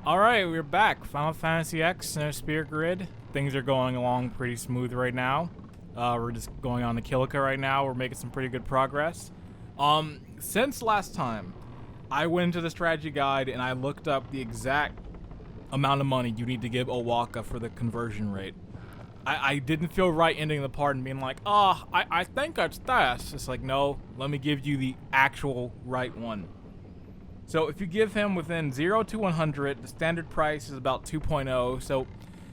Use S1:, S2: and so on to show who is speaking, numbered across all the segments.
S1: Alright, we're back. Final Fantasy X and Spear Grid. Things are going along pretty smooth right now. We're just going on to Kilika right now. We're making some pretty good progress. Since last time, I went into the strategy guide and I looked up the exact amount of money you need to give Owaka for the conversion rate. I didn't feel right ending the part and being like, I think it's this. It's like, no, let me give you the actual right one. So if you give him within 0 to 100, the standard price is about 2.0, so it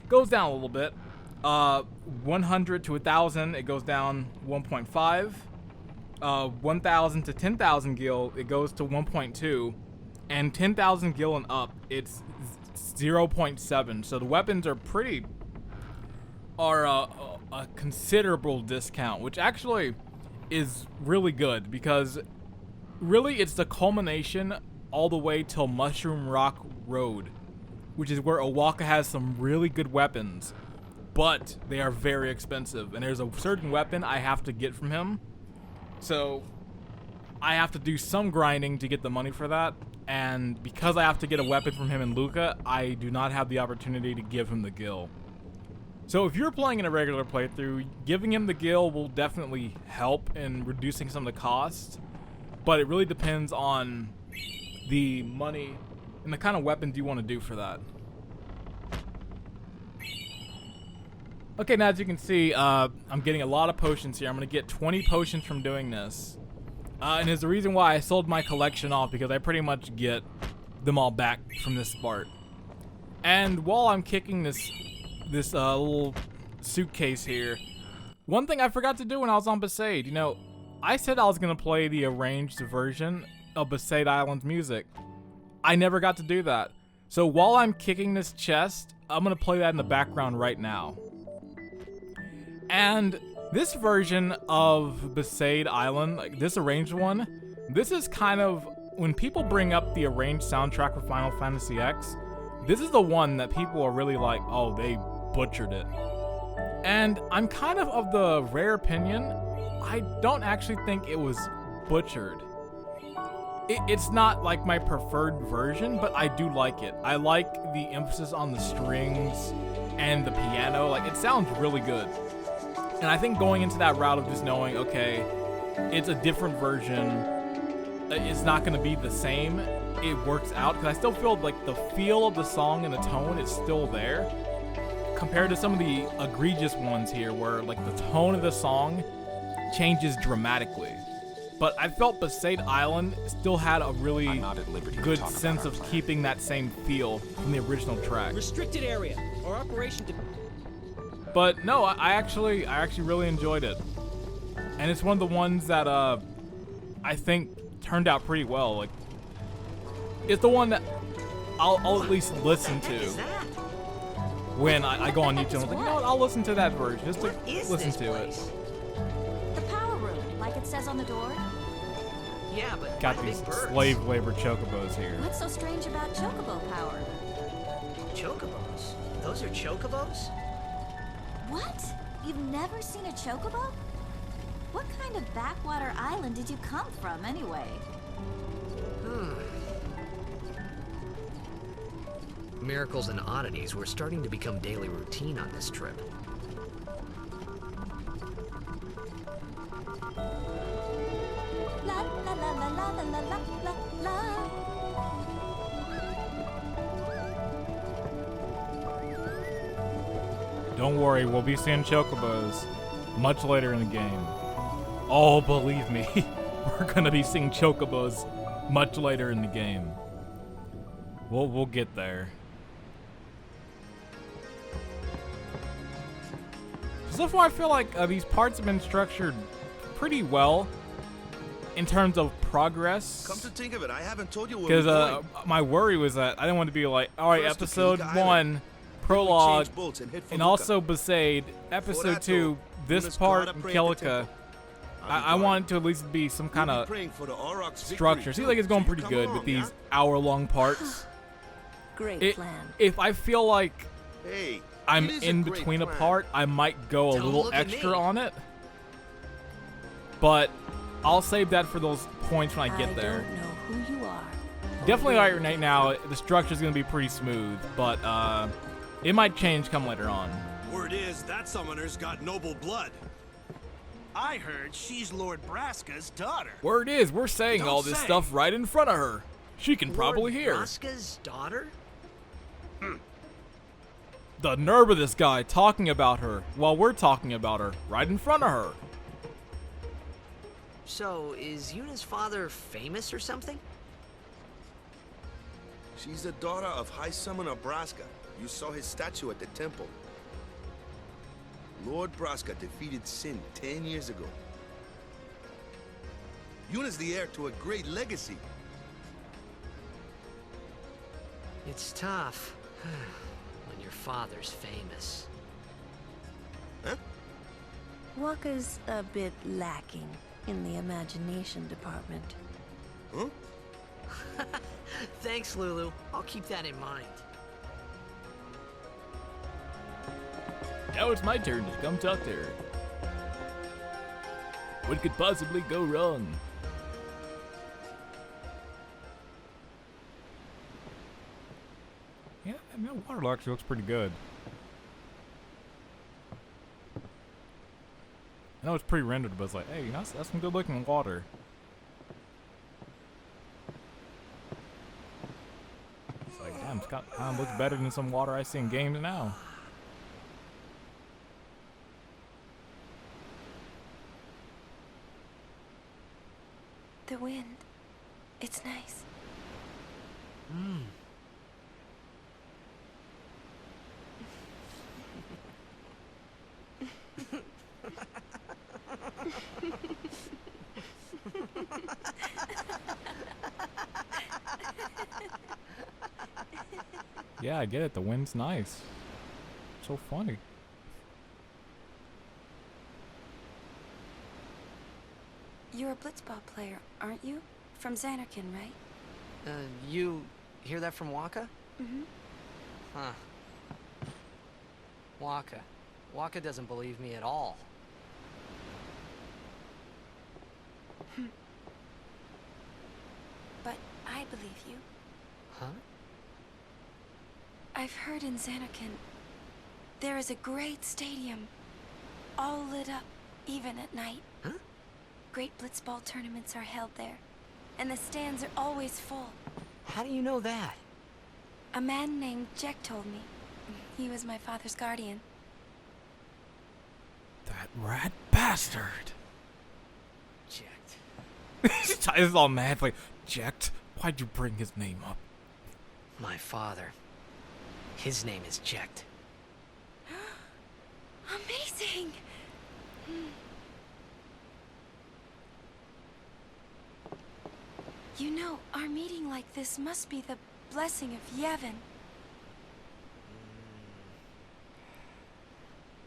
S1: goes down a little bit. 100 to 1,000, it goes down 1.5. 1,000 to 10,000 gil, it goes to 1.2. And 10,000 gil and up, it's 0.7. So the weapons are a considerable discount, which actually is really good because really it's the culmination all the way till Mushroom Rock Road, which is where Owaka has some really good weapons, but they are very expensive. And there's a certain weapon I have to get from him, so I have to do some grinding to get the money for that. And because I have to get a weapon from him in Luca, I do not have the opportunity to give him the gil. So if you're playing in a regular playthrough, giving him the gil will definitely help in reducing some of the costs, but it really depends on the money and the kind of weapons you want to do for that. Okay, now as you can see, I'm getting a lot of potions here. I'm going to get 20 potions from doing this. And there's the reason why I sold my collection off, because I pretty much get them all back from this part. And while I'm kicking this little suitcase here, one thing I forgot to do when I was on Besaid, you know, I said I was going to play the arranged version of Besaid Island's music. I never got to do that. So while I'm kicking this chest, I'm going to play that in the background right now. And this version of Besaid Island, like this arranged one, this is kind of, when people bring up the arranged soundtrack for Final Fantasy X, this is the one that people are really like, oh, they butchered it. And I'm kind of the rare opinion, I don't actually think it was butchered. It's not like my preferred version, but I do like it. I like the emphasis on the strings and the piano. Like, it sounds really good. And I think going into that route of just knowing, okay, it's a different version, it's not going to be the same, it works out, because I still feel like the feel of the song and the tone is still there, compared to some of the egregious ones here, where like the tone of the song changes dramatically. But I felt Besaid Island still had a really good sense of keeping that same feel from the original track.
S2: Restricted area, or operation to...
S1: But no, I actually really enjoyed it. And it's one of the ones that I think turned out pretty well. Like, it's the one that I'll at least listen to when I go on YouTube. I'm like, you know what, I'll listen to that version just to listen to it.
S3: The power room, like it says on the door.
S2: Yeah, but
S1: got these slave labor chocobos here.
S3: What's so strange about chocobo power?
S2: Chocobos? Those are chocobos?
S3: What? You've never seen a chocobo? What kind of backwater island did you come from, anyway?
S4: Miracles and oddities were starting to become daily routine on this trip.
S3: La la la la la la la la la.
S1: Don't worry, we'll be seeing chocobos much later in the game. Oh, believe me, we're gonna be seeing chocobos much later in the game. We'll get there. So far, I feel like these parts have been structured pretty well in terms of progress.
S5: Come to think of it, I haven't told you where
S1: because
S5: we're going.
S1: my worry was that I didn't want to be like, all right,
S5: First to
S1: episode
S5: Kilika
S1: 1,
S5: Island.
S1: prologue,
S5: Change bolts and head for
S1: and
S5: Luca.
S1: also Besaid, episode 2, this part, and Kilika. I want it to at least be some kind of structure. Seems like it's going pretty good with these hour-long parts.
S3: Great plan.
S1: If I feel like
S5: Hey,
S1: I'm
S5: it is
S1: in
S5: a great
S1: between a
S5: plan.
S1: part, I might go a
S4: Don't
S1: little
S4: look at
S1: extra
S4: me.
S1: on it. But I'll save that for those points when I get there.
S3: I don't know who you are,
S1: definitely right now, the structure's gonna be pretty smooth, but it might change come later on.
S6: Word is that summoner's got noble blood.
S2: I heard she's Lord Braska's daughter.
S1: Word is, we're saying
S2: Don't
S1: all this
S2: say.
S1: stuff right in front of her. She can probably hear.
S4: Braska's daughter?
S1: The nerve of this guy talking about her while we're talking about her right in front of her.
S4: So, is Yuna's father famous or something?
S5: She's the daughter of High Summoner Braska. You saw his statue at the temple. Lord Braska defeated Sin 10 years ago. Yuna's the heir to a great legacy.
S4: It's tough when your father's famous.
S5: Huh?
S7: Waka's a bit lacking in the imagination department.
S5: Huh?
S4: Thanks, Lulu. I'll keep that in mind.
S1: Now it's my turn to come talk to her. What could possibly go wrong? Yeah, I mean, that water actually looks pretty good. I know it's pre-rendered, but it's like, hey, that's some good-looking water. It's like, damn, it's kind of looks better than some water I see in games now.
S7: The wind. It's nice.
S1: Yeah, I get it. The wind's nice. So funny.
S7: You're a blitzball player, aren't you? From Xanarkin, right?
S4: You hear that from Waka?
S7: Mm-hmm.
S4: Huh. Waka. Waka doesn't believe me at all.
S7: But I believe you.
S4: Huh?
S7: I've heard in Xanarkin there is a great stadium, all lit up, even at night.
S4: Huh?
S7: Great blitzball tournaments are held there, and the stands are always full.
S4: How do you know that?
S7: A man named Jack told me. He was my father's guardian.
S1: That rat bastard.
S4: Checked.
S1: Ty's all mad, like, Jacked? Why'd you bring his name up?
S4: My father. His name is Checked.
S7: Amazing! You know, our meeting like this must be the blessing of Yevon.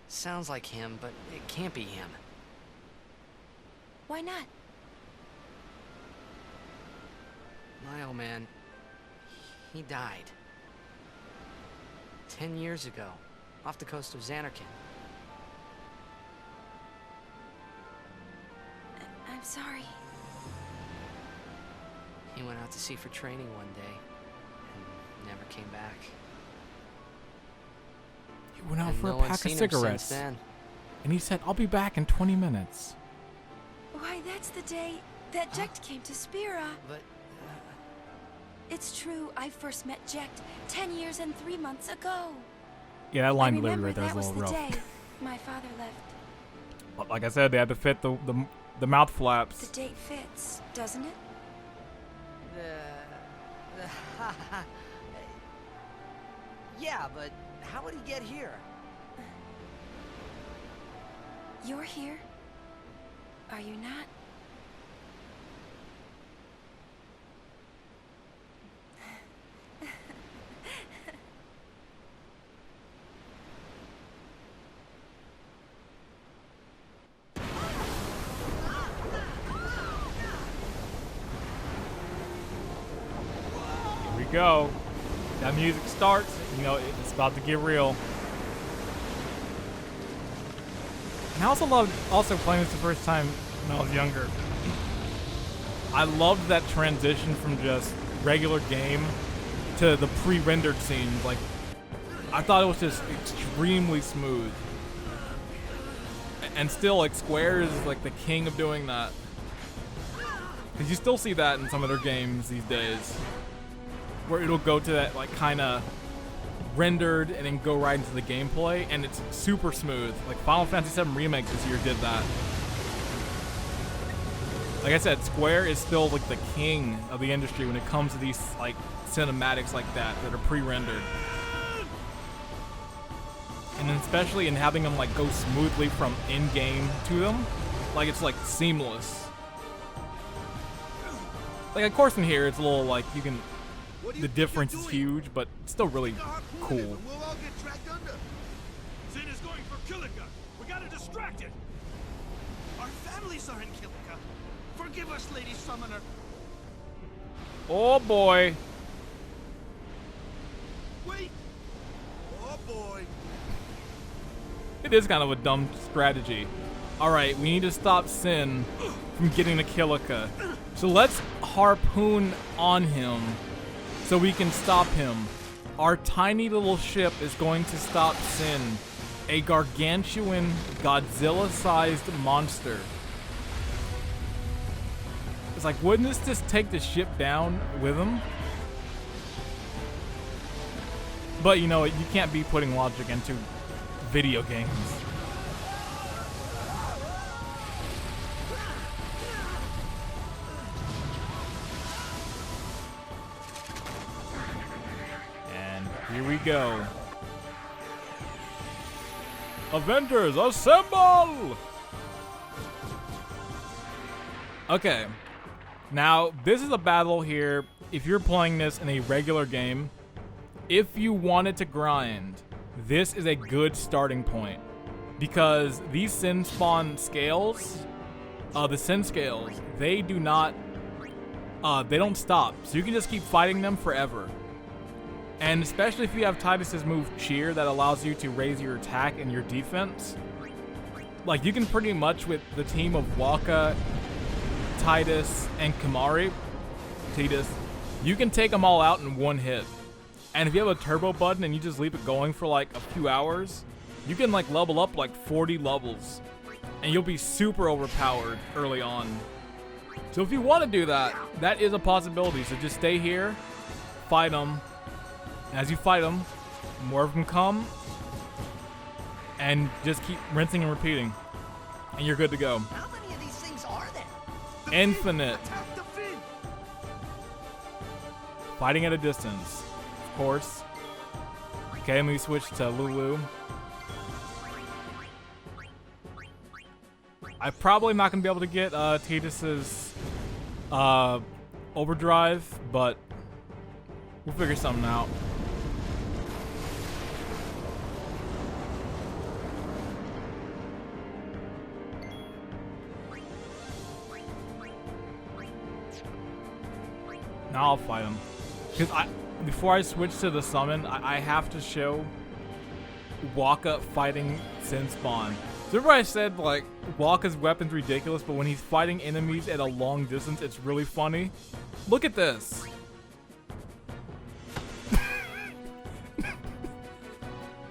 S4: Sounds like him, but it can't be him.
S7: Why not?
S4: My old man, he died. 10 years ago, off the coast of Xanarkin.
S7: I'm sorry.
S4: He went out to sea for training one day, and never came back.
S1: He went out
S4: And
S1: for
S4: no
S1: a
S4: one's
S1: pack of
S4: seen him since
S1: cigarettes.
S4: then.
S1: And he said, I'll be back in 20 minutes.
S7: Why, that's the day that Jekt came to Spira.
S4: But,
S7: It's true, I first met Jekt 10 years and 3 months ago.
S1: Yeah, that
S7: I
S1: line delivery
S7: remember
S1: right there is
S7: that
S1: a
S7: was
S1: little
S7: the
S1: rough.
S7: day my father left.
S1: But like I said, they had to fit the mouth flaps.
S7: The date fits, doesn't it?
S4: yeah, but how would he get here?
S7: You're here? Are you not?
S1: Here we go. That music starts, you know, it's about to get real. And I also loved playing this the first time when I was younger. I loved that transition from just regular game to the pre-rendered scenes. Like, I thought it was just extremely smooth. And still, like, Square is like the king of doing that. Because you still see that in some of their games these days, where it'll go to that like kind of rendered and then go right into the gameplay, and it's super smooth. Like Final Fantasy VII Remake this year did that. Like I said, Square is still like the king of the industry when it comes to these like cinematics like that are pre-rendered. And then especially in having them like go smoothly from in-game to them, like it's like seamless. Like of course in here it's a little like you can, the difference is huge, but it's still really cool.
S6: We'll all get dragged under. Sin is going for Kilika. We gotta distract it.
S2: Our families are in Kilika. Forgive us, Lady Summoner.
S1: Oh boy.
S2: Wait.
S6: Oh boy.
S1: It is kind of a dumb strategy. Alright, we need to stop Sin from getting to Kilika. So let's harpoon on him so we can stop him. Our tiny little ship is going to stop Sin, a gargantuan, Godzilla-sized monster. It's like, wouldn't this just take the ship down with him? But you know, you can't be putting logic into video games. And here we go. Avengers, assemble! Okay. Now, this is a battle here. If you're playing this in a regular game, if you wanted to grind, this is a good starting point. Because these Sin spawn scales, the Sin scales, they do not, they don't stop. So you can just keep fighting them forever. And especially if you have Titus's move Cheer that allows you to raise your attack and your defense. Like you can pretty much with the team of Waka, Titus, and Kamari, Titus, you can take them all out in one hit. And if you have a turbo button and you just leave it going for like a few hours, you can like level up like 40 levels. And you'll be super overpowered early on. So if you want to do that, that is a possibility. So just stay here, fight them. As you fight them, more of them come. And just keep rinsing and repeating. And you're good to go.
S2: How many of these things are there?
S1: Infinite.
S2: Attack the fin!
S1: Fighting at a distance. Course. Okay, let me switch to Lulu. I'm probably not gonna be able to get Titus's overdrive, but we'll figure something out. Now I'll fight him. Because before I switch to the summon, I have to show Waka fighting Sin Spawn. So remember I said, like, Waka's weapon's ridiculous, but when he's fighting enemies at a long distance, it's really funny? Look at this.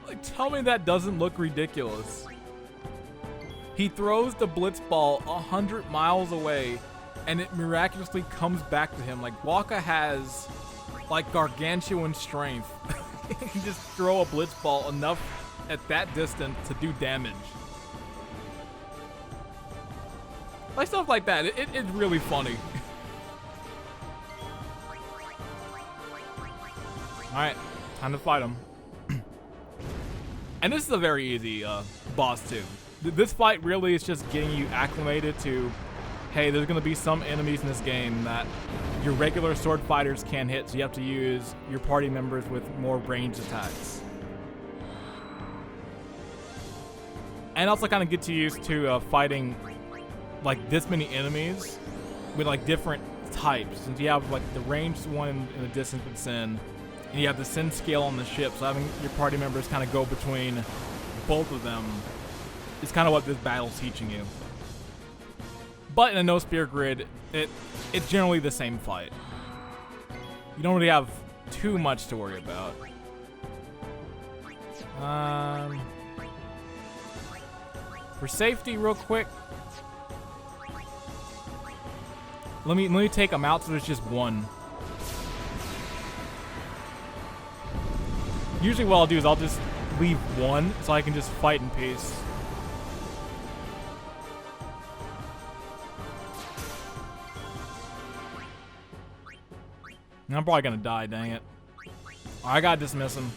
S1: Like, tell me that doesn't look ridiculous. He throws the blitz ball 100 miles away, and it miraculously comes back to him. Like, Waka has like gargantuan strength. He can just throw a blitz ball enough at that distance to do damage. Like stuff like that, it's really funny. Alright, time to fight him. And this is a very easy boss too. This fight really is just getting you acclimated to, hey, there's gonna be some enemies in this game that your regular sword fighters can't hit, so you have to use your party members with more ranged attacks. And also kind of get you used to fighting like this many enemies with like different types. Since you have like the ranged one in the distance with Sin, and you have the Sin scale on the ship, so having your party members kind of go between both of them is kind of what this battle's teaching you. But in a no spear grid, it's generally the same fight. you don't really have too much to worry about. For safety, real quick, let me take them out so there's just one. Usually what I'll do is I'll just leave one so I can just fight in peace. I'm probably gonna die, dang it. I gotta dismiss him.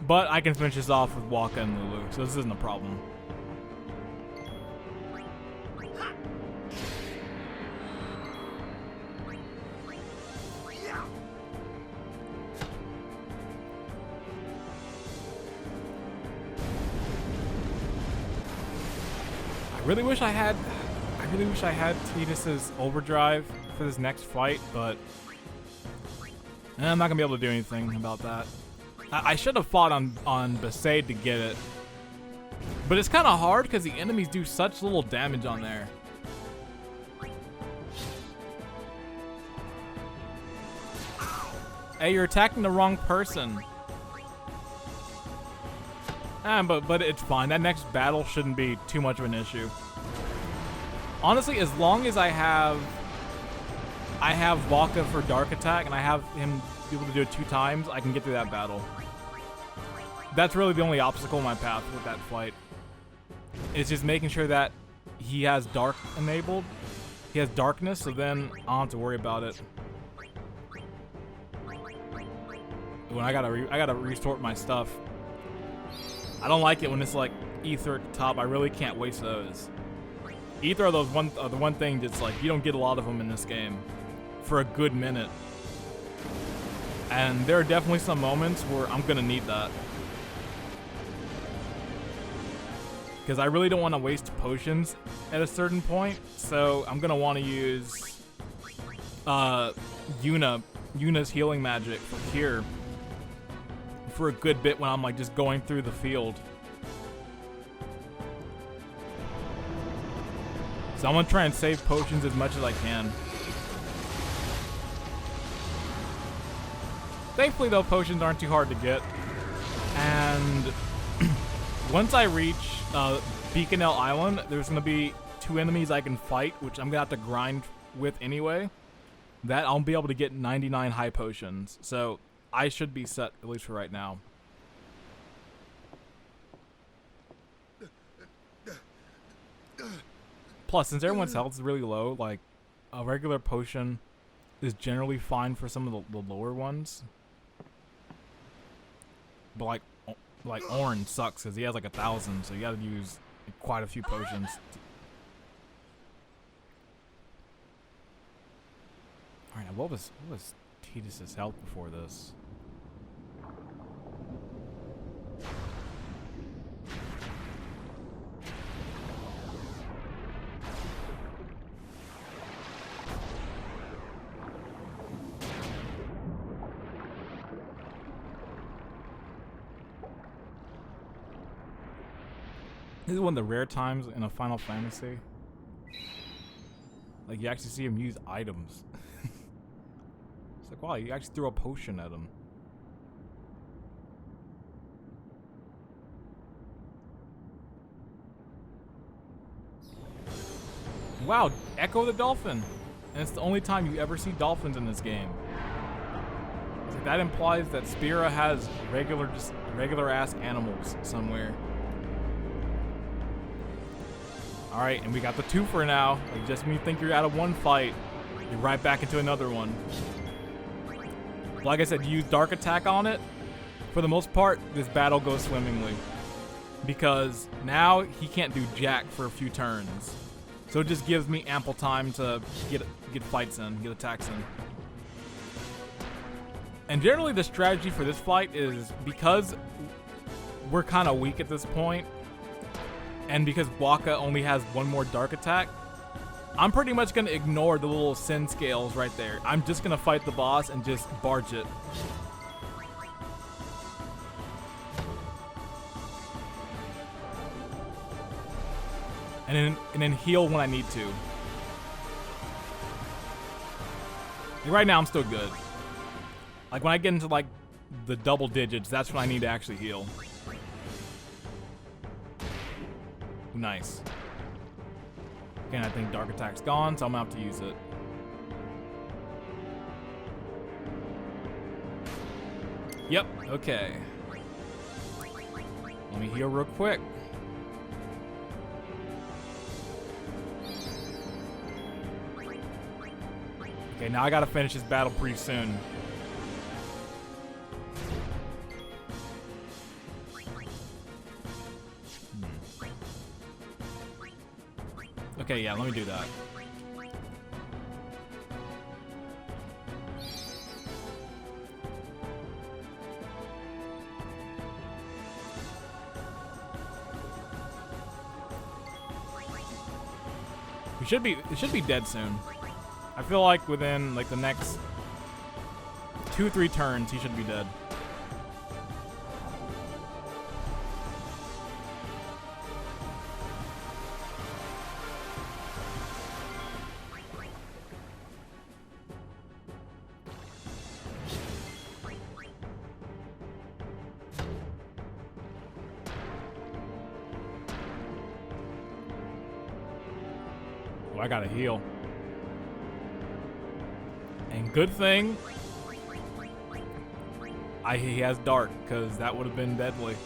S1: But I can finish this off with Waka and Lulu, so this isn't a problem. I really wish I had Tidus's overdrive for this next fight, but I'm not gonna be able to do anything about that. I should have fought on Besaid to get it, but it's kind of hard because the enemies do such little damage on there. Hey, you're attacking the wrong person. But it's fine. That next battle shouldn't be too much of an issue. Honestly, as long as I have Waka for Dark Attack and I have him be able to do it 2 times, I can get through that battle. That's really the only obstacle in my path with that fight. It's just making sure that he has Dark enabled. He has Darkness, so then I don't have to worry about it. When I gotta resort my stuff. I don't like it when it's like Ether at the top. I really can't waste those. Ether are the one thing that's like you don't get a lot of them in this game for a good minute. And there are definitely some moments where I'm gonna need that. Because I really don't want to waste potions at a certain point, so I'm gonna want to use Yuna's healing magic for Cure for a good bit when I'm like just going through the field. So I'm gonna try and save potions as much as I can. Thankfully though, potions aren't too hard to get. And once I reach Beaconell Island, there's gonna be 2 enemies I can fight, which I'm gonna have to grind with anyway. That I'll be able to get 99 high potions. So I should be set, at least for right now. Plus, since everyone's health is really low, like, a regular potion is generally fine for some of the lower ones. But, like Orin sucks because he has, like, 1,000, so you gotta use quite a few potions. Alright, now what was Tidus's health before this? This is one of the rare times in a Final Fantasy. Like, you actually see him use items. It's like, wow, you actually threw a potion at him. Wow, Echo the Dolphin. And it's the only time you ever see dolphins in this game. It's like, that implies that Spira has regular ass animals somewhere. Alright, and we got the 2-fer now. Like, just when you think you're out of one fight, you're right back into another one. Like I said, you use Dark Attack on it. For the most part, this battle goes swimmingly. Because now he can't do jack for a few turns. So it just gives me ample time to get fights in, get attacks in. And generally the strategy for this fight is, because we're kind of weak at this point, and because Waka only has 1 more Dark Attack, I'm pretty much going to ignore the little sin scales right there. I'm just going to fight the boss and just barge it. And then heal when I need to. Right now, I'm still good. Like, when I get into, like, the double digits, that's when I need to actually heal. Nice. Okay, I think Dark Attack's gone, so I'm gonna have to use it. Yep, okay. Let me heal real quick. Okay, now I gotta finish this battle pretty soon. Okay, yeah, let me do that. It should be dead soon. I feel like within like the next 2-3 turns, he should be dead. Oh, I gotta heal. And good thing he has dark, because that would have been deadly.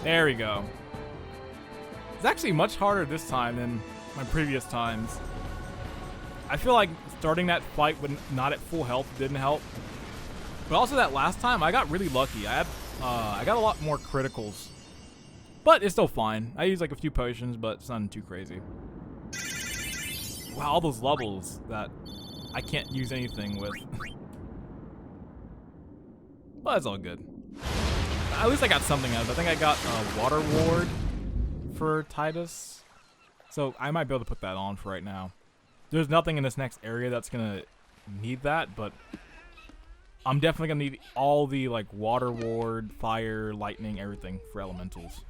S1: There we go. It's actually much harder this time than my previous times. I feel like starting that fight when not at full health didn't help. But also that last time, I got really lucky. I got a lot more criticals. But it's still fine. I used like a few potions, but it's nothing too crazy. Wow, all those levels that I can't use anything with. But it's all good. At least I got something out of it. I think I got a water ward for Titus. So I might be able to put that on for right now. There's nothing in this next area that's gonna need that, but I'm definitely gonna need all the like water ward, fire, lightning, everything for elementals.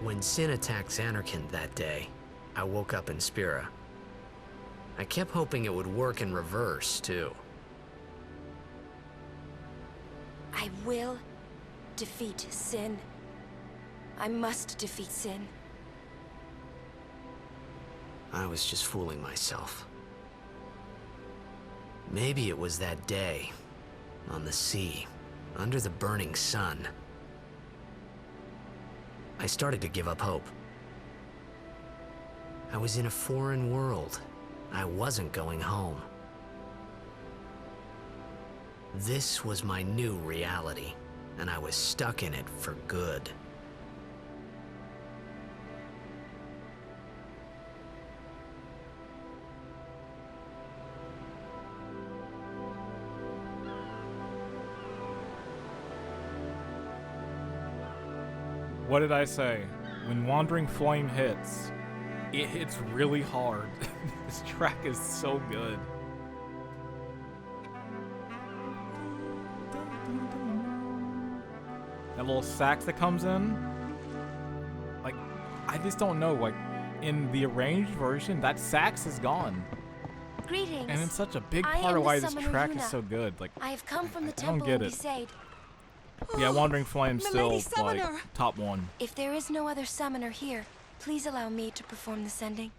S4: When Sin attacked Xanarkand that day, I woke up in Spira. I kept hoping it would work in reverse, too.
S7: I will defeat Sin. I must defeat Sin.
S4: I was just fooling myself. Maybe it was that day, on the sea, under the burning sun. I started to give up hope. I was in a foreign world. I wasn't going home. This was my new reality, and I was stuck in it for good.
S1: What did I say? When Wandering Flame hits, it hits really hard. This track is so good. That little sax that comes in, like, I just don't know, like, in the arranged version, that sax is gone.
S7: Greetings.
S1: And it's such a big
S7: I
S1: part
S7: am
S1: of why
S7: the
S1: this
S7: summoner
S1: track
S7: Yuna.
S1: is so good. Like,
S7: I have come from the
S1: I don't
S7: temple
S1: get
S7: in
S1: it.
S7: Besaid.
S1: Yeah, Wandering Flame still,
S8: Milady
S1: like,
S8: Summoner.
S1: top one.
S7: If there is no other summoner here, please allow me to perform the sending.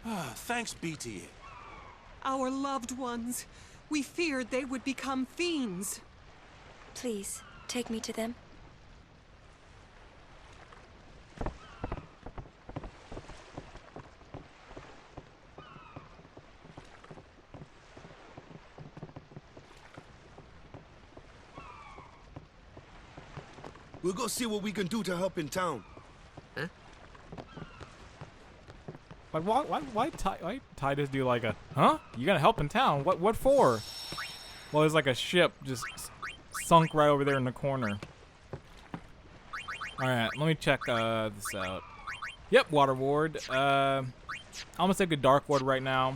S6: Thanks, BT.
S8: Our loved ones. We feared they would become fiends.
S7: Please, take me to them.
S5: We'll go see what we can do to help in town.
S1: Like, why Titus do like a, huh? You gotta help in town? What for? Well, there's like a ship just sunk right over there in the corner. Alright, let me check this out. Yep, Water Ward. I'm gonna take a Dark Ward right now.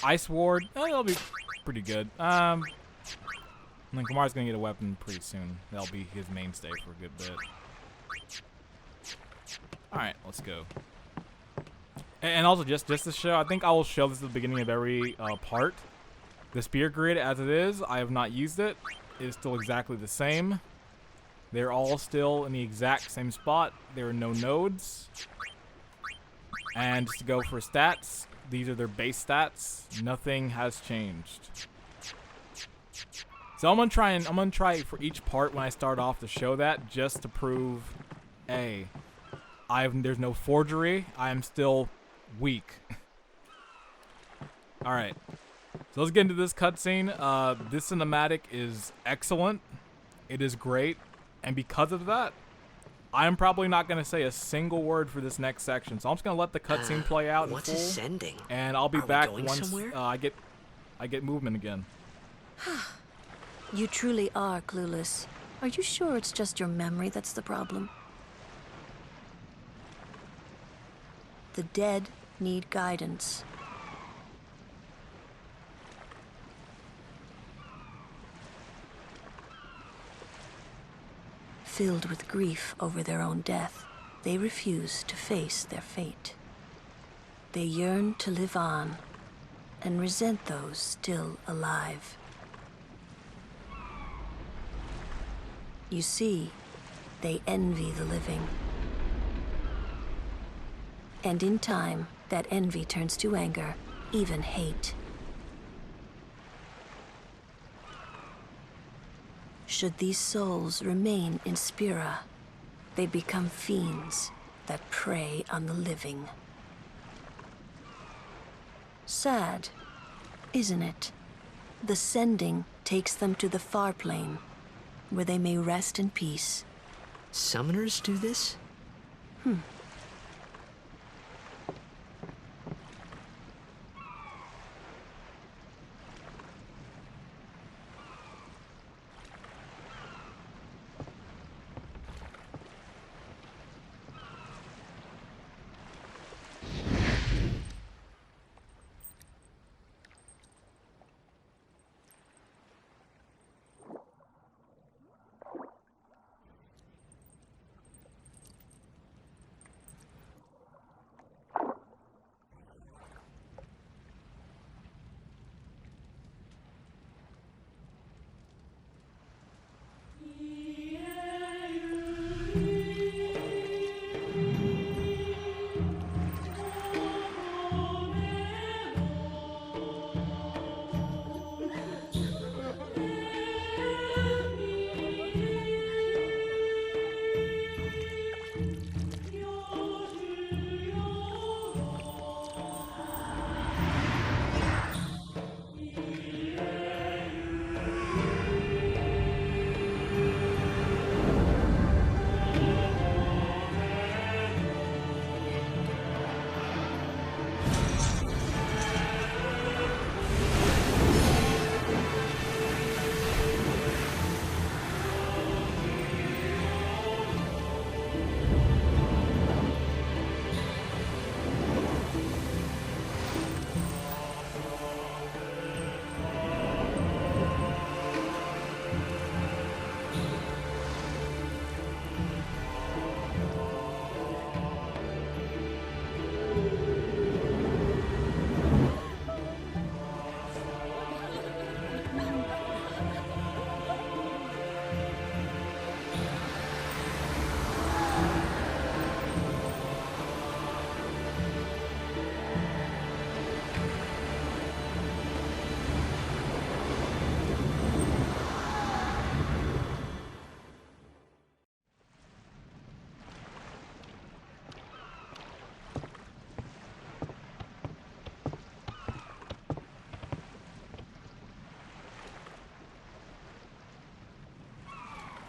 S1: Ice Ward, that'll be pretty good. And then Kamar's gonna get a weapon pretty soon. That'll be his mainstay for a good bit. Alright, let's go. And also, just to show, I think I will show this at the beginning of every part. The spear grid as it is, I have not used it. It is still exactly the same. They're all still in the exact same spot. There are no nodes. And just to go for stats, these are their base stats. Nothing has changed. So I'm gonna try for each part when I start off to show that, just to prove, A, there's no forgery. I am still weak. All right, so let's get into this cutscene. This cinematic is excellent. It is great, and because of that, I am probably not gonna say a single word for this next section. So I'm just gonna let the cutscene play out in
S4: What's
S1: full,
S4: ascending?
S1: and I'll be
S4: Are we
S1: back
S4: going
S1: once
S4: somewhere?
S1: I get movement again.
S9: You truly are clueless. Are you sure it's just your memory that's the problem? The dead need guidance. Filled with grief over their own death, they refuse to face their fate. They yearn to live on and resent those still alive. You see, they envy the living. And in time, that envy turns to anger, even hate. Should these souls remain in Spira, they become fiends that prey on the living. Sad, isn't it? The sending takes them to the far plane, where they may rest in peace.
S4: Summoners do this?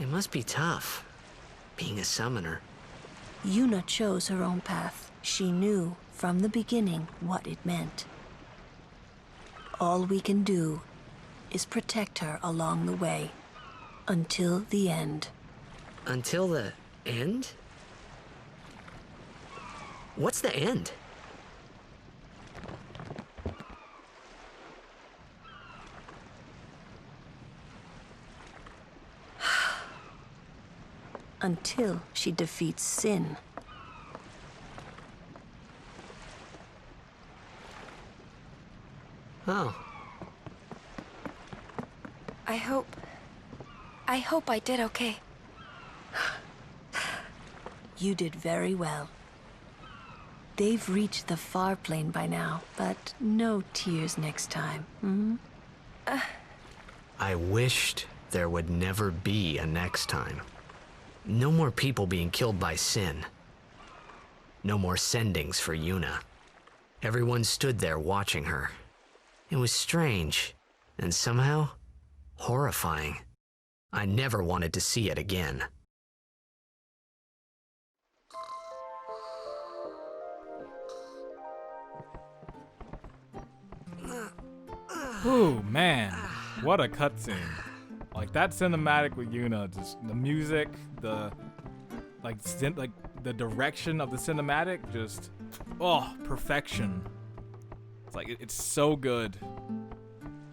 S4: It must be tough, being a summoner.
S9: Yuna chose her own path. She knew from the beginning what it meant. All we can do is protect her along the way, until the end.
S4: Until the end? What's the end?
S9: Until she defeats sin.
S4: Oh.
S7: I hope I did okay.
S9: You did very well. They've reached the far plane by now, but no tears next time, hmm?
S4: I wished there would never be a next time. No more people being killed by sin. No more sendings for Yuna. Everyone stood there watching her. It was strange, and somehow horrifying. I never wanted to see it again.
S1: Ooh, man. What a cutscene. Like, that cinematic with Yuna, just the music, the the direction of the cinematic, just, oh, perfection. It's like, it's so good.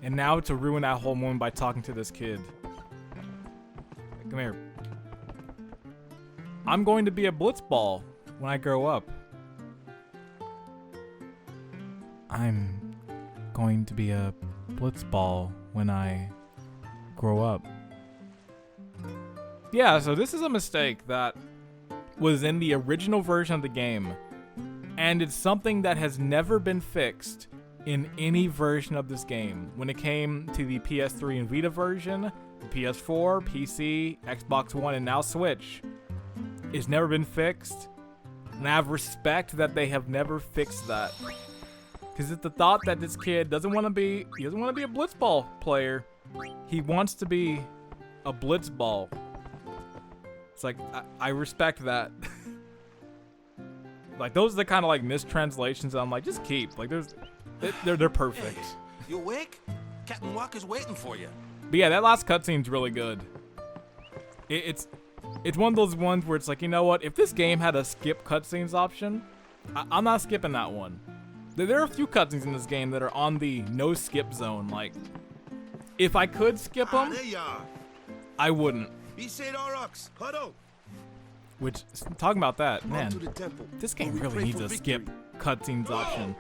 S1: And now to ruin that whole moment by talking to this kid. Come here. I'm going to be a blitzball when I grow up. I'm going to be a blitzball when I grow up. Yeah, so this is a mistake that was in the original version of the game, and it's something that has never been fixed in any version of this game. When it came to the PS3 and Vita version, PS4, PC, Xbox One, and now Switch, it's never been fixed, and I have respect that they have never fixed that. Because it's the thought that this kid doesn't want to be a blitzball player. He wants to be a blitzball. It's like, I respect that. Like, those are the kind of like mistranslations that I'm like, just keep. Like, they're perfect.
S2: Hey, you awake? Captain Walker's waiting for you.
S1: But yeah, that last cutscene's really good. It's one of those ones where it's like, you know what? If this game had a skip cutscenes option, I'm not skipping that one. There are a few cutscenes in this game that are on the no skip zone. Like, if I could skip them,
S5: There you are.
S1: I wouldn't. Which, talking about that, man, this game really needs a skip cutscenes option.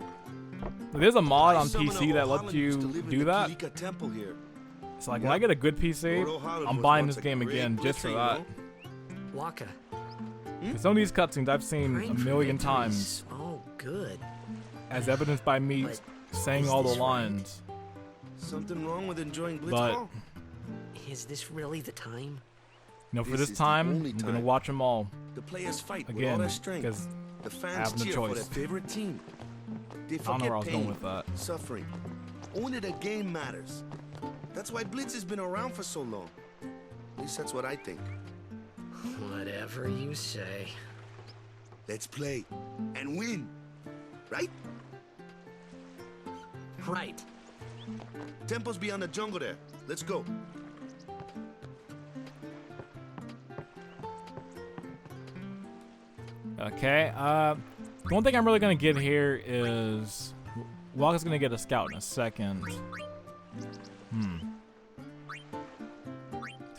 S1: There's a mod on PC that lets you do that.
S5: Kilika Temple here.
S1: It's like, when I get a good PC, I'm buying this game again just for that.
S4: Waka.
S1: Some of these cutscenes I've seen a million times,
S4: Oh, good.
S1: as evidenced by me
S4: But
S1: saying
S4: is
S1: all the
S4: this right?
S1: lines.
S5: Something wrong with enjoying
S1: But,
S5: blitzball?
S4: Is this really the time?
S1: for
S5: This
S1: this
S5: is the
S1: time,
S5: only
S1: I'm gonna
S5: time.
S1: watch them all
S5: The players fight with all
S1: again,
S5: their strength.
S1: because
S5: The
S1: I
S5: fans
S1: have no
S5: cheer for
S1: choice.
S5: their favorite team. They
S1: I don't know
S5: forget
S1: where I was going
S5: pain,
S1: with that.
S5: suffering. Only the game matters. That's why Blitz has been around for so long. At least that's what I think.
S4: Whatever you say.
S5: Let's play and win, right?
S4: Right.
S5: Temple's beyond the jungle there. Let's go.
S1: Okay, the one thing I'm really gonna get here is Waka's gonna get a scout in a second.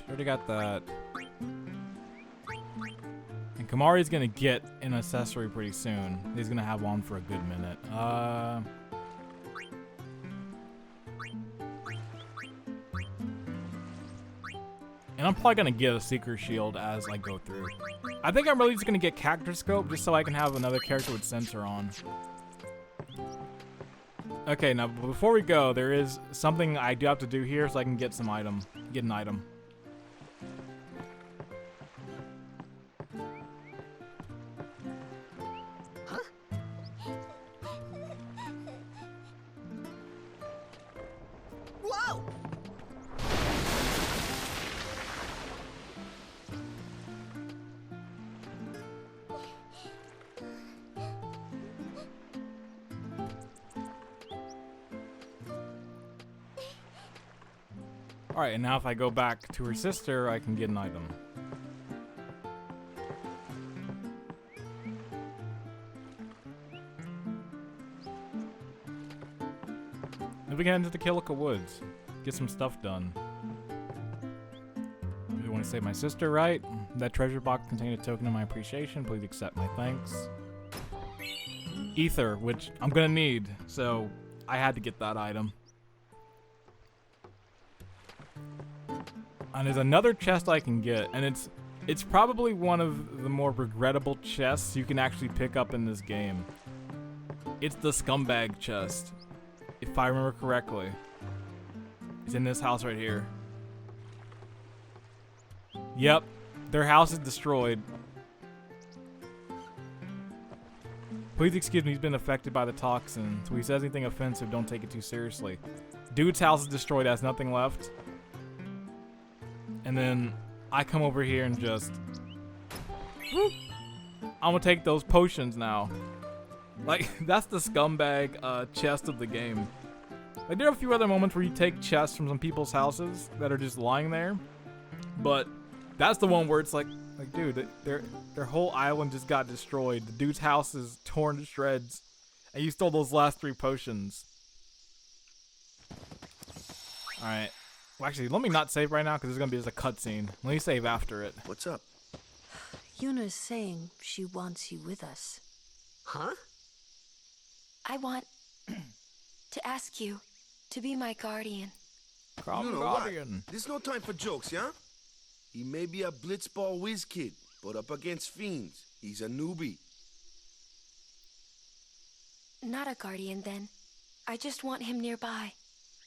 S1: Already got that. And Kamari's gonna get an accessory pretty soon. He's gonna have one for a good minute. And I'm probably gonna get a Seeker Shield as I go through. I think I'm really just gonna get Cactus Scope just so I can have another character with sensor on. Okay, now before we go, there is something I do have to do here so I can get some item. Get an item.
S8: Whoa!
S1: Alright, and now if I go back to her sister, I can get an item. Then we get into the Kilika Woods. Get some stuff done. I want to save my sister, right? That treasure box contained a token of my appreciation. Please accept my thanks. Ether, which I'm gonna need, so I had to get that item. And there's another chest I can get, and it's probably one of the more regrettable chests you can actually pick up in this game. It's the Scumbag Chest, if I remember correctly. It's in this house right here. Yep, their house is destroyed. Please excuse me, he's been affected by the toxin. So he says anything offensive, don't take it too seriously. Dude's house is destroyed, has nothing left. And then I come over here and just... Whoop, I'm gonna take those potions now. Like, that's the scumbag chest of the game. Like, there are a few other moments where you take chests from some people's houses that are just lying there. But that's the one where it's like dude, their whole island just got destroyed. The dude's house is torn to shreds. And you stole those last 3 potions. Alright. Well, actually, let me not save right now because there's going to be just a cutscene. Let me save after it.
S5: What's up?
S9: Yuna's saying she wants you with us.
S4: Huh?
S7: I want to ask you to be my guardian.
S5: You know what? There's no time for jokes, yeah? He may be a blitzball whiz kid, but up against fiends, he's a newbie.
S7: Not a guardian, then. I just want him nearby.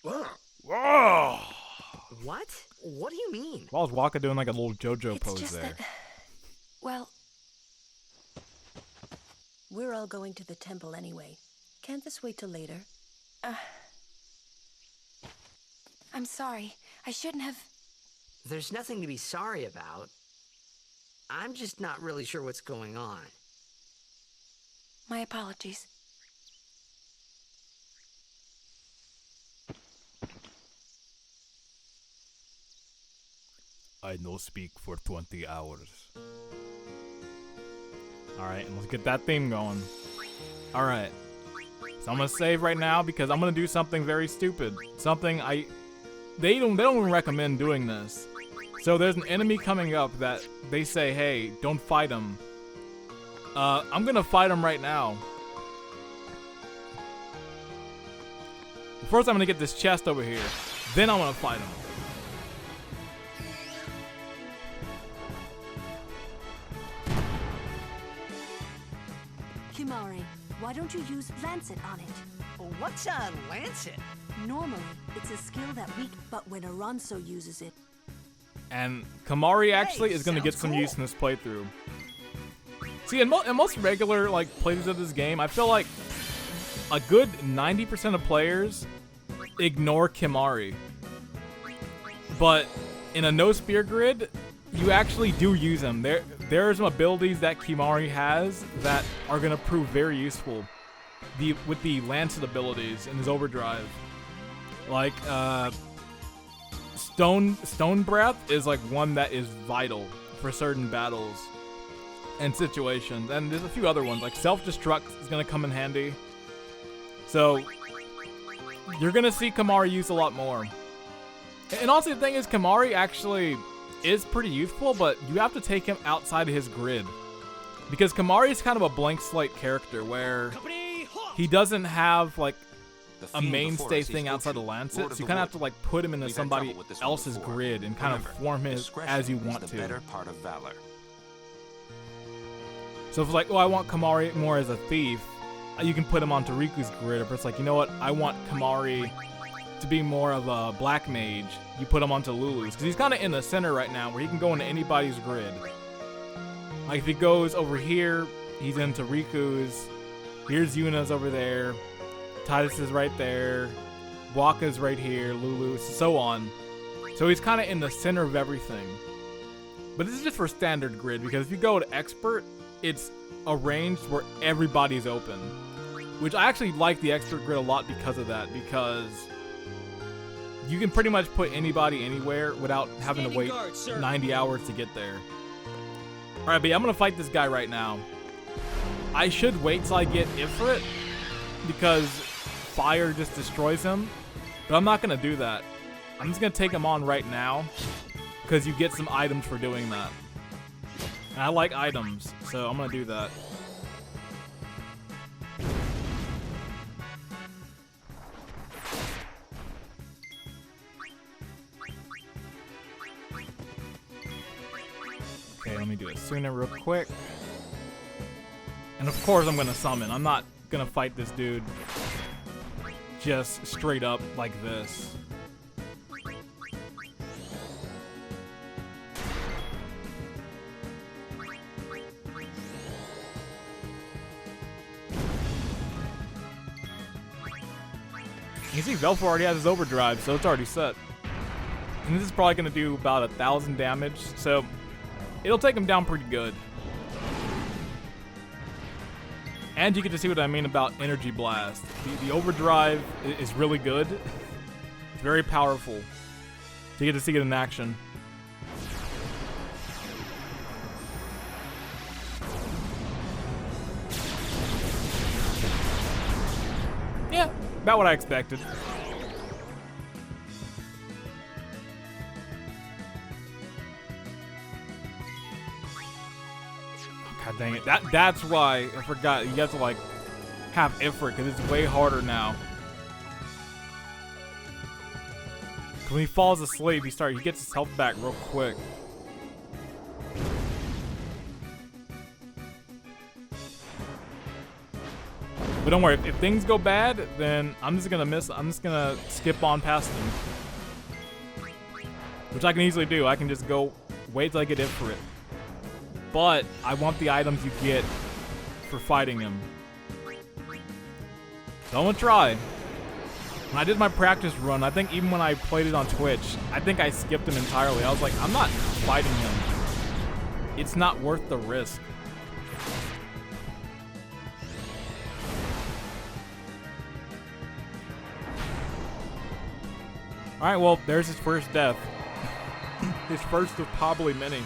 S5: Wow.
S1: Whoa!
S4: What? What do you mean?
S1: Why was Waka doing like a little JoJo
S7: It's
S1: pose
S7: just
S1: there?
S7: that, well,
S9: We're all going to the temple anyway. Can't this wait till later?
S7: I'm sorry. I shouldn't have...
S4: There's nothing to be sorry about. I'm just not really sure what's going on.
S7: My apologies.
S1: I no speak for 20 hours. Alright, and let's get that theme going. Alright. So I'm gonna save right now because I'm gonna do something very stupid. Something they don't even recommend doing this. So there's an enemy coming up that they say, hey, don't fight him. I'm gonna fight him right now. First I'm gonna get this chest over here. Then I'm gonna fight him.
S9: Kimari, why don't you use Lancet on it?
S4: What's a lancet?
S9: Normally, it's a skill that but when Aranso uses it,
S1: And Kimari actually is going to get some use in this playthrough. See, in most regular like playthroughs of this game, I feel like a good 90% of players ignore Kimari. But in a no spear grid, you actually do use him. There are some abilities that Kimari has that are going to prove very useful with the Lancet abilities in his overdrive. Like, Stone Breath is like one that is vital for certain battles and situations. And there's a few other ones, like Self-Destruct is going to come in handy. So, you're going to see Kimari used a lot more. And also the thing is, Kimari actually is pretty useful, but you have to take him outside of his grid. Because Kimari is kind of a blank slate character where he doesn't have like a mainstay thing outside of Lancet, so you kind of have to like put him into somebody else's grid and kind of form him as you want to. So if it's like, oh, I want Kimari more as a thief, you can put him onto Riku's grid. Or if it's like, you know what, I want Kimari to be more of a black mage, you put him onto Lulu's, because he's kind of in the center right now where he can go into anybody's grid. Like if he goes over here, he's into Riku's, here's Yuna's over there, Titus is right there, Waka's right here, Lulu's, so on. So he's kind of in the center of everything. But this is just for standard grid, because if you go to expert, it's arranged where everybody's open. Which I actually like the expert grid a lot because of that, because you can pretty much put anybody anywhere without having to wait 90 hours to get there. Alright, but yeah, I'm gonna fight this guy right now. I should wait till I get Ifrit, because fire just destroys him. But I'm not gonna do that. I'm just gonna take him on right now, because you get some items for doing that. And I like items, so I'm gonna do that. Okay, let me do it sooner real quick. And of course I'm gonna summon. I'm not gonna fight this dude just straight up like this. You see, Velfor already has his overdrive, so it's already set. And this is probably going to do about 1,000 damage, so it'll take him down pretty good. And you get to see what I mean about Energy Blast. The overdrive is really good. It's very powerful. So you get to see it in action. Yeah, about what I expected. God dang it. That's why I forgot. You have to like have Ifrit, because it's way harder now. When he falls asleep, he gets his health back real quick. But don't worry, if things go bad, then I'm just gonna skip on past them. Which I can easily do. I can just go wait till I get Ifrit. But I want the items you get for fighting him. So I'm gonna try. When I did my practice run, I think even when I played it on Twitch, I think I skipped him entirely. I was like, I'm not fighting him. It's not worth the risk. Alright, well, there's his first death. His first of probably many.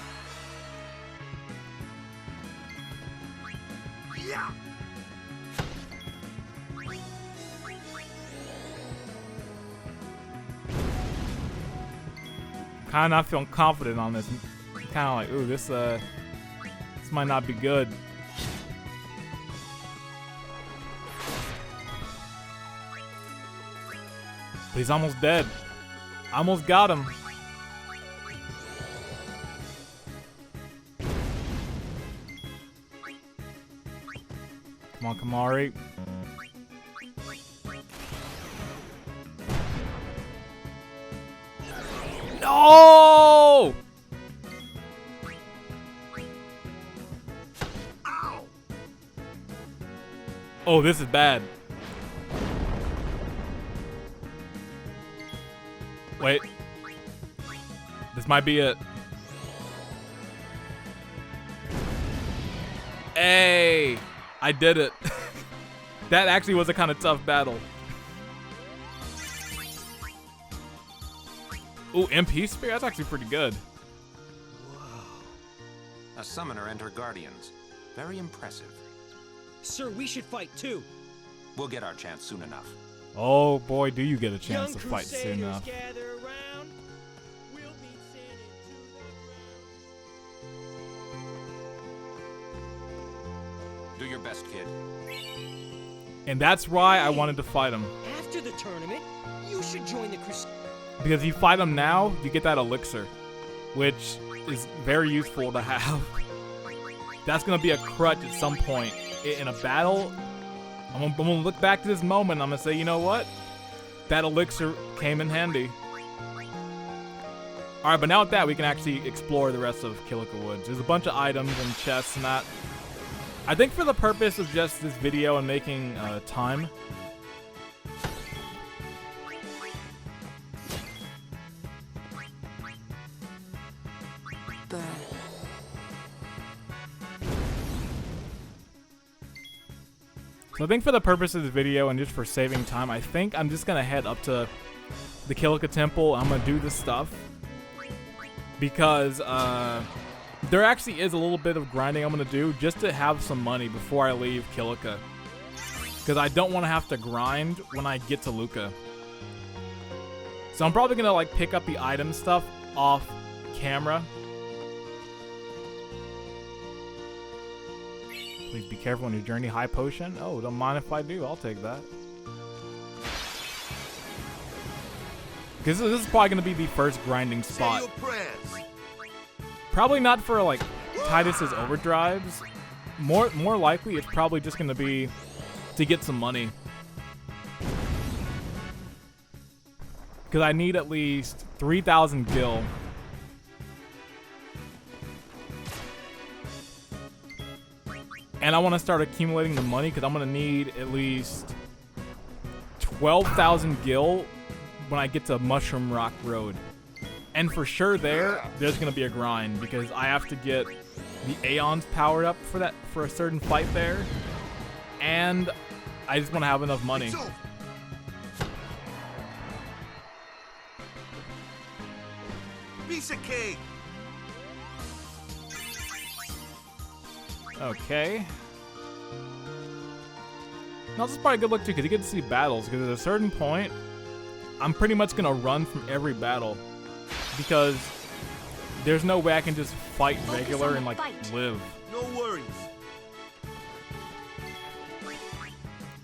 S1: Kind of not feeling confident on this. Kind of like, ooh, this might not be good. But he's almost dead. I almost got him. Come on, Kamari. No! Oh, this is bad. Wait. This might be it. Hey! I did it. That actually was a kind of tough battle. Ooh, MP Spear? That's actually pretty good.
S10: Whoa. A summoner and her guardians. Very impressive.
S2: Sir, we should fight too.
S10: We'll get our chance soon enough.
S1: Oh boy, do you get a chance to fight soon enough.
S10: Do your best, kid.
S1: And that's why I wanted to fight him.
S2: After the tournament, you should join the Crusade.
S1: Because if you fight him now, you get that elixir, which is very useful to have. That's gonna be a crutch at some point in a battle. I'm gonna look back to this moment. I'm gonna say, you know what? That elixir came in handy. All right, but now with that, we can actually explore the rest of Kilika Woods. There's a bunch of items and chests and that. I think for the purpose of just this video and making time.
S9: Burn.
S1: So I think for the purpose of the video and just for saving time, I think I'm just gonna head up to the Kilika Temple. I'm gonna do this stuff because there actually is a little bit of grinding I'm gonna do just to have some money before I leave Kilika, because I don't want to have to grind when I get to Luca. So I'm probably gonna like pick up the item stuff off camera. Please be careful on your journey. High potion. Oh, don't mind if I do. I'll take that. Because this is probably going to be the first grinding spot. Probably not for like Titus's overdrives. More likely, it's probably just going to be to get some money. Because I need at least 3,000 gil. And I want to start accumulating the money because I'm going to need at least 12,000 gil when I get to Mushroom Rock Road. And for sure there's going to be a grind because I have to get the Aeons powered up for a certain fight there. And I just want to have enough money.
S5: Piece of cake.
S1: Okay. Now this is probably a good look too, because you get to see battles, because at a certain point, I'm pretty much going to run from every battle. Because there's no way I can just fight regular and like live.
S5: No worries.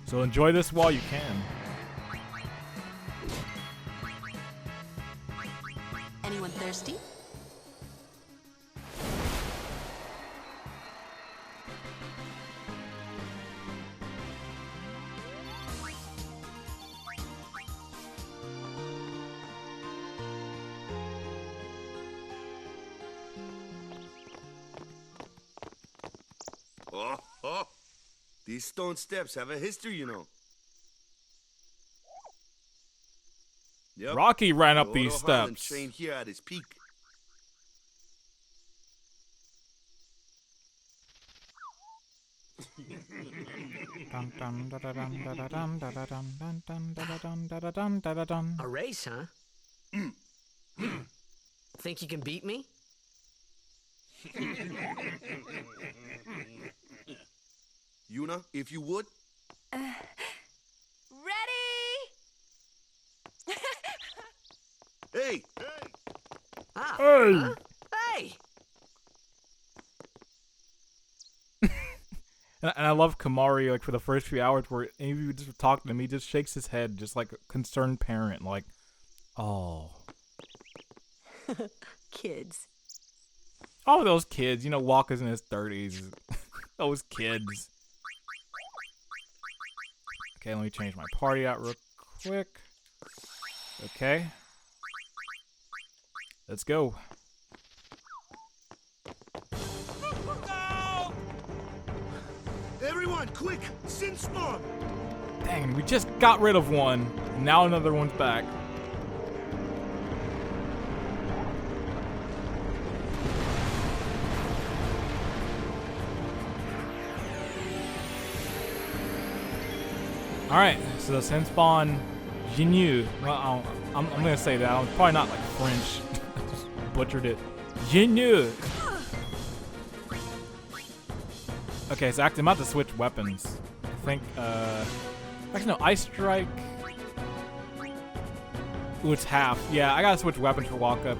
S1: So enjoy this while you can.
S11: Anyone thirsty?
S5: Oh. These stone steps have a history, you know. Yep.
S1: Rocky ran up
S5: The
S1: these
S5: Oro Highland
S1: steps.
S5: trained here at his peak.
S4: A race, huh? Think you can beat me?
S5: Yuna, if you would.
S7: Ready?
S5: Hey!
S4: Ah,
S1: Hey!
S4: huh? Hey!
S1: And I love Kamari, like, for the first few hours where any of you just talk to him, he just shakes his head just like a concerned parent, like, oh.
S9: Kids.
S1: Oh, those kids. You know, Walker's in his 30s. Those kids. Okay, let me change my party out real quick. Okay. Let's go.
S5: Everyone, quick! Sin spawn!
S1: Dang, we just got rid of one, and now another one's back. Alright, so Sin Spawn Jinyu. Well, I'm gonna say that. I'm probably not like French. Just butchered it. Jinyu! Okay, so actually I'm about to switch weapons. I think, actually no, Ice Strike. Ooh, it's half. Yeah, I gotta switch weapons for walk up.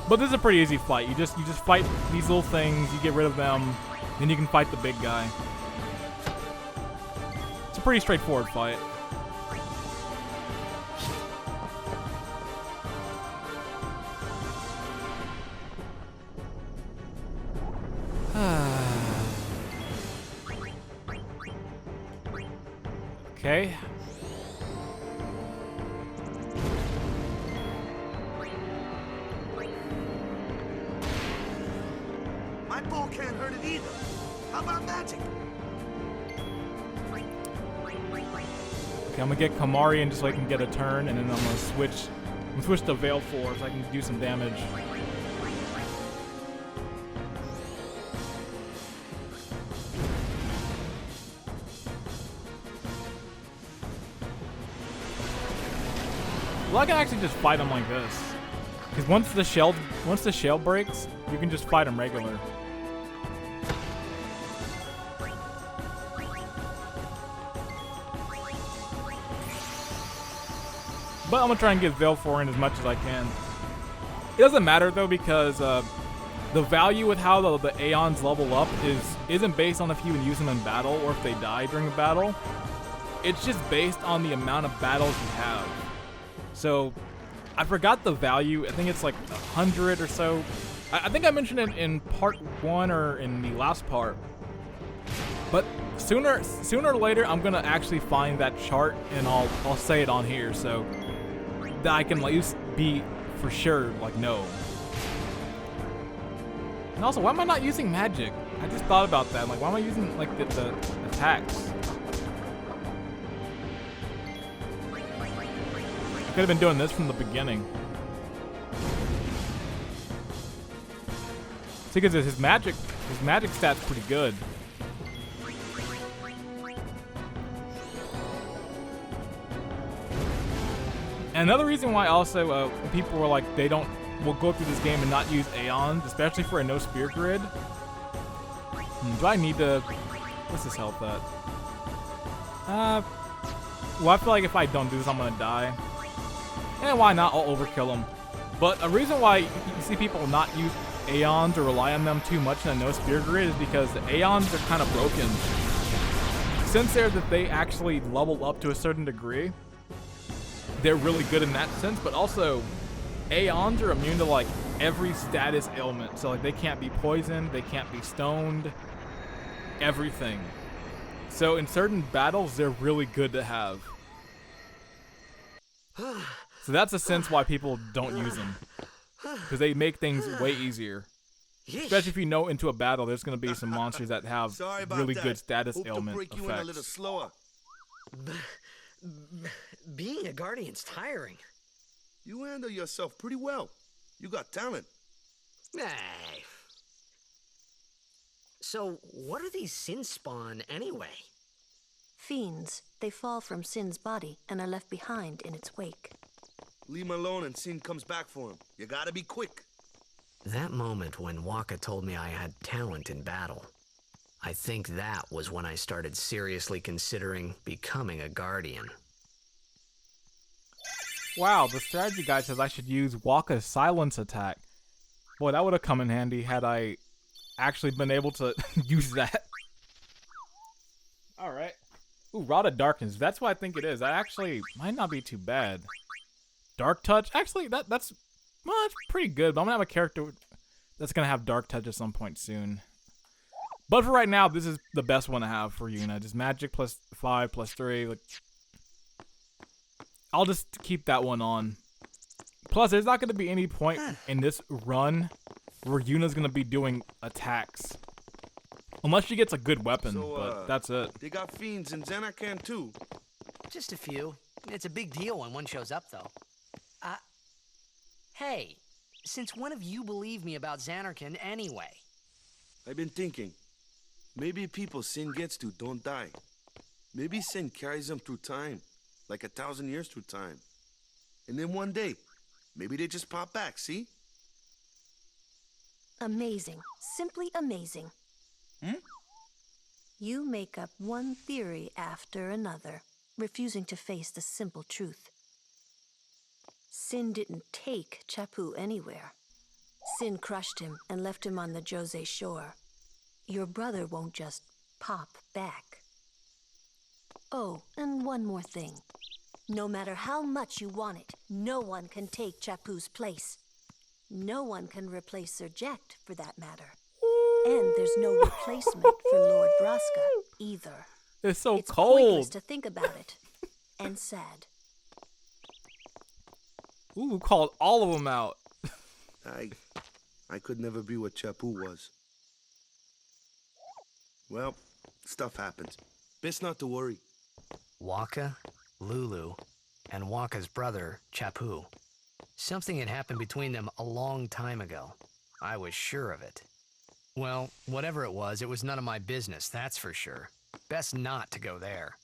S1: But this is a pretty easy fight. You just fight these little things, you get rid of them, then you can fight the big guy. It's a pretty straightforward fight. Okay.
S5: My bow can't hurt it either. How about magic?
S1: Okay, I'm gonna get Kamari in just so I can get a turn, and then I'm gonna switch to Veil 4 so I can do some damage. Well, I can actually just fight them like this. Because once the shell breaks, you can just fight them regular. But I'm gonna try and get Veilfor in as much as I can. It doesn't matter though, because the value with how the Aeons level up isn't based on if you use them in battle or if they die during a battle. It's just based on the amount of battles you have. So I forgot the value. I think it's like 100 or so. I think I mentioned it in part 1 or in the last part. But sooner or later, I'm gonna actually find that chart and I'll say it on here so that I can at least be for sure like no. And also, why am I not using magic? I just thought about that. Like, why am I using like the attacks? I could have been doing this from the beginning. See, because his magic stat's pretty good. And another reason why also people were like will go through this game and not use Aeons, especially for a no spear grid. Do I need to? What's this health at? Well, I feel like if I don't do this, I'm gonna die. And why not? I'll overkill them. But a reason why you see people not use Aeons or rely on them too much in a no spear grid is because the Aeons are kind of broken. Since they actually level up to a certain degree, they're really good in that sense. But also, Aeons are immune to like every status ailment. So like they can't be poisoned, they can't be stoned, everything. So in certain battles, they're really good to have. So that's a sense why people don't use them. Because they make things way easier. Especially if you know into a battle, there's going to be some monsters that have really good status ailment effects.
S4: Being a guardian's tiring.
S5: You handle yourself pretty well. You got talent.
S4: Hey. So, what are these sin spawn anyway?
S9: Fiends. They fall from Sin's body and are left behind in its wake.
S5: Leave him alone and Sin comes back for him. You gotta be quick.
S4: That moment when Waka told me I had talent in battle, I think that was when I started seriously considering becoming a guardian.
S1: Wow, the strategy guide says I should use Waka's silence attack. Boy, that would have come in handy had I actually been able to use that. Alright. Ooh, Rod of Darkness. That's what I think it is. That actually might not be too bad. Dark Touch? Actually, that's pretty good, but I'm gonna have a character that's gonna have Dark Touch at some point soon. But for right now, this is the best one to have for Yuna. Just magic plus 5 plus 3. Like, I'll just keep that one on. Plus, there's not gonna be any point in this run where Yuna's gonna be doing attacks. Unless she gets a good weapon, but that's it.
S5: They got fiends in Xanarkand too.
S4: Just a few. It's a big deal when one shows up, though. Hey, since when have you believed me about Xanarkand anyway?
S5: I've been thinking. Maybe people Sin gets to don't die. Maybe Sin carries them through time. Like 1,000 years through time. And then one day, maybe they just pop back, see?
S9: Amazing. Simply amazing. You make up one theory after another, refusing to face the simple truth. Sin didn't take Chappu anywhere. Sin crushed him and left him on the Jose shore. Your brother won't just pop back. Oh, and one more thing. No matter how much you want it, no one can take Chappu's place. No one can replace Serject, for that matter. And there's no replacement for Lord Braska, either.
S1: It's so
S9: it's
S1: cold.
S9: It's pointless to think about it. And sad.
S1: Ooh, called all of them out.
S5: I could never be what Chappu was. Well, stuff happens. Best not to worry.
S4: Waka, Lulu, and Waka's brother, Chappu. Something had happened between them a long time ago. I was sure of it. Well, whatever it was none of my business, that's for sure. Best not to go there.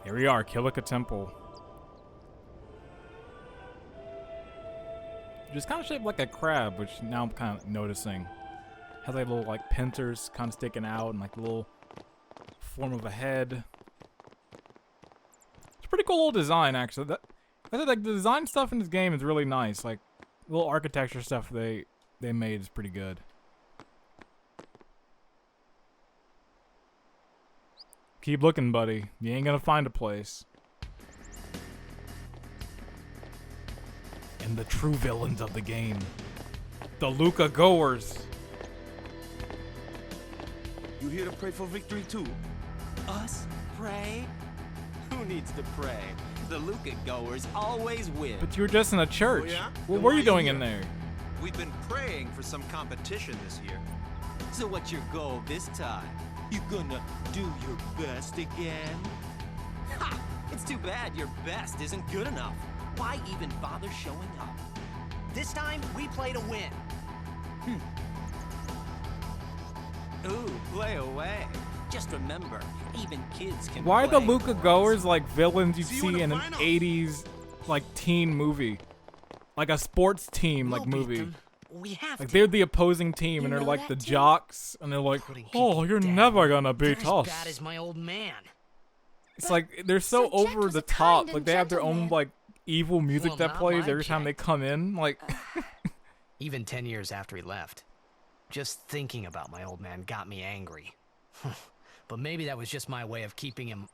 S1: Here we are, Kilika Temple. Just kind of shaped like a crab, which now I'm kind of noticing. Has like little like pincers kind of sticking out and like a little form of a head. It's a pretty cool little design, actually. I said, like, the design stuff in this game is really nice. Like, little architecture stuff they made is pretty good. Keep looking, buddy. You ain't gonna find a place. And the true villains of the game. The Luca goers.
S5: You here to pray for victory too?
S12: Us? Pray? Who needs to pray? The Luca goers always win.
S1: But you were just in a church.
S5: Oh, yeah?
S1: What
S5: Then
S1: were
S5: why
S1: you doing
S5: here?
S1: in there?
S6: We've been praying for some competition this year.
S12: So what's your goal this time? You gonna do your best again? Ha! It's too bad your best isn't good enough. Why even bother showing up?
S11: This time, we play to win.
S12: Ooh, play away. Just remember, even kids can
S1: Why are the
S12: play
S1: Luca
S12: for us.
S1: goers like villains you
S5: See you
S1: see
S5: in the
S1: in an
S5: finals.
S1: 80s like teen movie? Like a sports team like
S11: We'll beat
S1: movie.
S11: them. We have
S1: Like
S11: to.
S1: they're the opposing team
S3: You
S1: and they're
S3: know
S1: like
S3: that
S1: the
S3: too?
S1: jocks and they're like,
S11: Putting
S1: "Oh,
S11: people
S1: you're
S11: down.
S1: never gonna beat
S11: They're
S1: us."
S11: as bad as my old man.
S1: It's like they're so
S3: so Jack
S1: over
S3: was
S1: the
S3: a
S1: top.
S3: kind
S1: Like
S3: and
S1: they have their own
S3: gentleman.
S1: like evil music
S11: Well,
S1: that
S11: not
S1: plays
S11: my
S1: every time they
S11: Jack.
S1: come in. Like
S4: Even 10 years after he left. Just thinking about my old man got me angry. But maybe that was just my way of keeping him...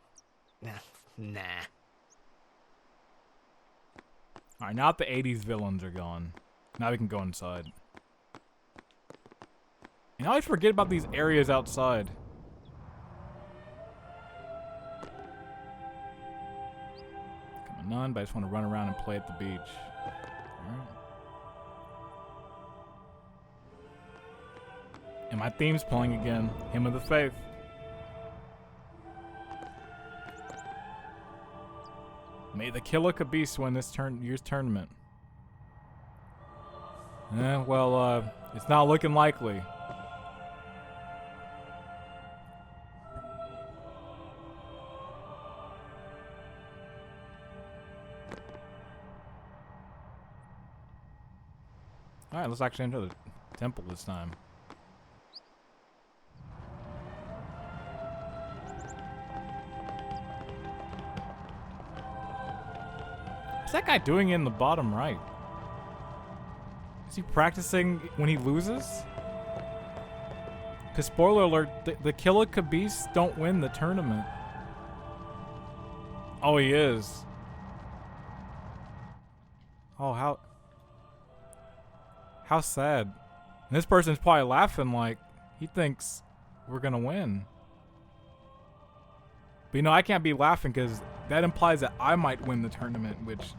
S4: Nah.
S1: Alright, now that the 80s villains are gone. Now we can go inside. And I always forget about these areas outside. Come on, but I just want to run around and play at the beach. Alright. And my theme's playing again. Hymn of the Faith. May the Kilika Beast win this year's tournament. Well, it's not looking likely. Alright, let's actually enter the temple this time. What's that guy doing in the bottom right? Is he practicing when he loses? Because spoiler alert, the Kilika Beasts don't win the tournament. Oh, he is. Oh, how sad. And this person's probably laughing like he thinks we're gonna win. But you know, I can't be laughing because that implies that I might win the tournament, which,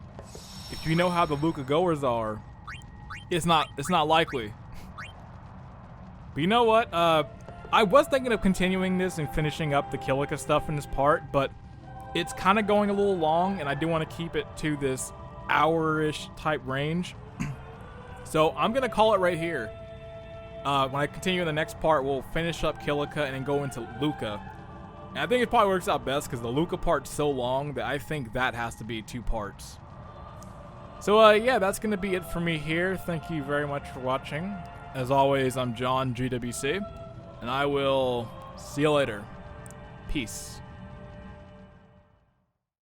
S1: if you know how the Luca goers are, it's not likely. But you know what? I was thinking of continuing this and finishing up the Kilika stuff in this part, but it's kind of going a little long, and I do want to keep it to this hour-ish type range. So I'm gonna call it right here. When I continue in the next part, we'll finish up Kilika and then go into Luca. And I think it probably works out best because the Luca part's so long that I think that has to be 2 parts. So yeah, that's gonna be it for me here. Thank you very much for watching. As always, I'm John GWC, and I will see you later. Peace.